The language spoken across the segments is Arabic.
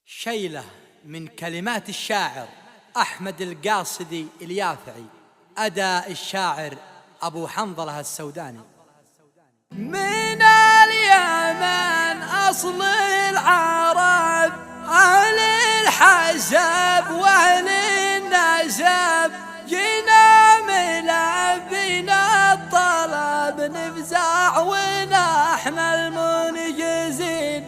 شيلة من كلمات الشاعر أحمد القاصدي اليافعي، أداء الشاعر أبو حنظلة السوداني. من اليمن أصل العرب، أهل الحسب وأهل النسب، جينا ملبين الطلب نفزع ونحن المنجزين.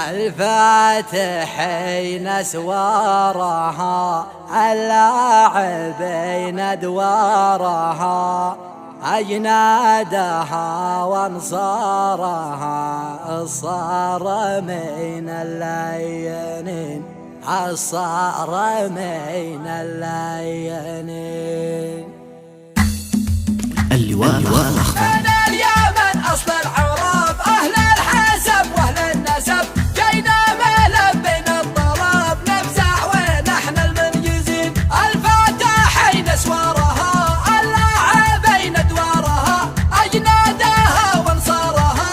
الفاتحين اسوارها، اللاعبين ادوارها، أجنادها وانصارها، الصارمين اللينين، الصارمين اللينين. اللواء الأخضر. من اليمن أصل العرب، أهل الحسب وأهل النسب، جينا ملبين الطلب نفزع ونحن المنجزين. الفاتحين اسوارها، اللاعبين ادوارها، أجنادها وانصارها،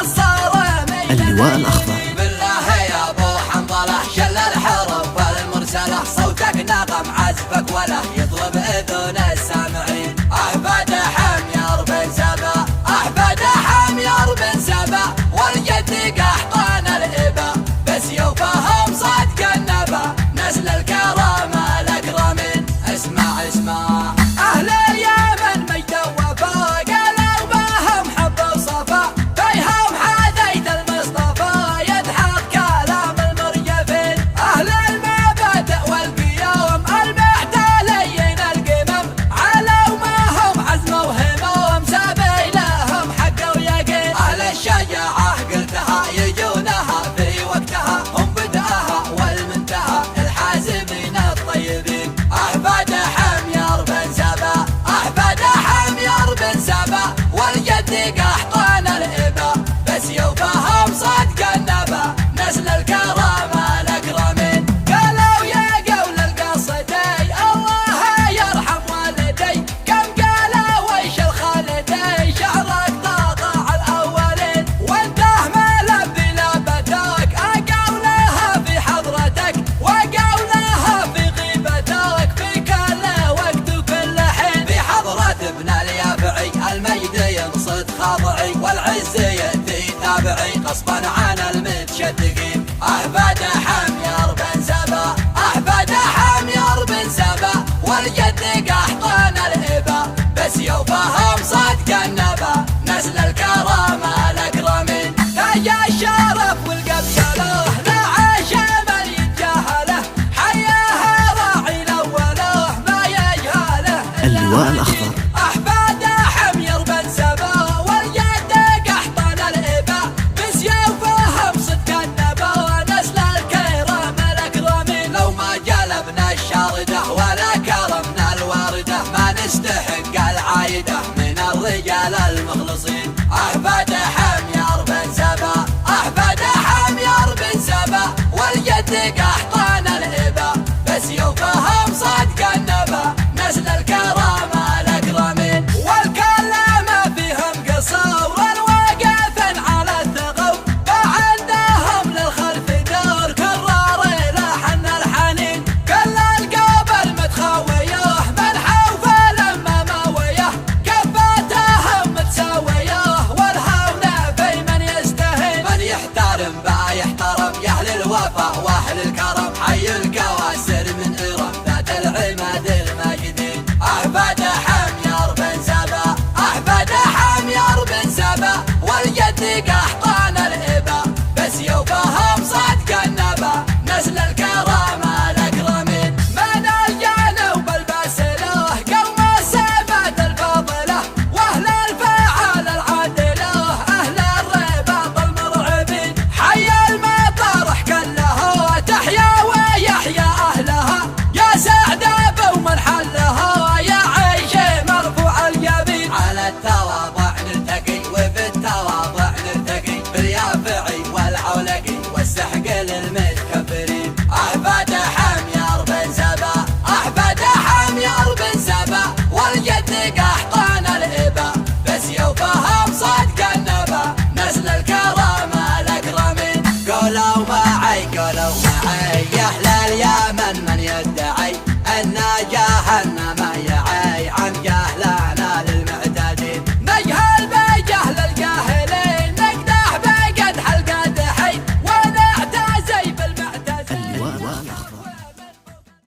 الصارمين. اللواء الأخضر. بالله يا ابو حنظله شل الحروف المرسله، صوتك نغم عزفك ولا يطلب اذن السامعين. احفاد حمير بن سبا، احفاد حمير بن سبا، والجد قحطان الابا، بسيوفهم صدق النبا، نسل الكرامه الاكرمين. اسمع اسمع اهل اليمن مجد وفا، قالوا بهم حب وصفا، فيهم حديث المصطفى يضحك كلام المرجفين. اهل المبادئ والقيام المحتالين القمم، علوا ما هم عزم وهموم، سبيلهم حق ويقين. اهل الشجاعه قلتها يجونها في وقتها، هم بدأها والمنتهى الحازمين الطيبين. احفاد حمير بن سبا، احفاد حمير بن سبا، والجد قحطان الابا، بسيوفهم صدق النبا، نسل الكرامه الاكرمين. قالوا يا قول القصدي الله يرحم والدي، كم قالوا ويش الخالدي، شعرك طاطع الاولين. وانته ملبي لبتك، اقولها في حضرتك وقولها في غيبتك، في كل وقت وكل حين. في حضرة ابن اليافعي المجد ينصت خاضعي، والعز يأتي تابعي غصبا عن المتشدقين. احفاد حمير بن سبا، احفاد حمير بن سبا، والجد قحطان الابا، بسيوفهم صدق النبا، نسل الكرامه الاكرمين. تاج الشرف والقبشله، لا عشم يتجاهله، حياها راعي الاوله ما يجهله. اللواء الأخضر. احفاد حمير بن سبا، والجد قحطان الابا، بسيوفهم صدق النبا، نسل الكرامه الاكرمين. لو ما جلبنا الشارده ولا كرمنا الوارده، ما نستحق العايده من الرجال المخلصين. احفاد حمير بن سبا، احفاد حمير بن سبا، والجد قحطان الابا، بسيوفهم صدق النبا، نسل الكرامه الاكرمين. والكلام فيهم قصور الواقف على الثغور، فعندهم للخلف دور كرار لحن الحنين. كل القبل متخويه من حوف لما ما ويه، كفاتهم متساويه والهون في من يستهين. من يحترم با يحترم، يا اهل الوفا واهل الكرم، حي الكواسر من ارم ذات العماد الماجدين. احفاد حمير بن سبا، احفاد حمير بن سبا، والجد قحطان الابا، بسيوفهم صدق النبا، نسل الكرامه الاكرمين. من الجانب الباسله، قوم السمات الفاضله، واهل الفعال العادله، اهل الرباط المرعبين. حي المطارح كلها تحيا ويحيا اهلها، يا سعد بومن حلها، يا عيش مرفوع الجبين. على التواضع نلتقي وفي التواضع نرتقي، تحية لليمن من يدعي النجاة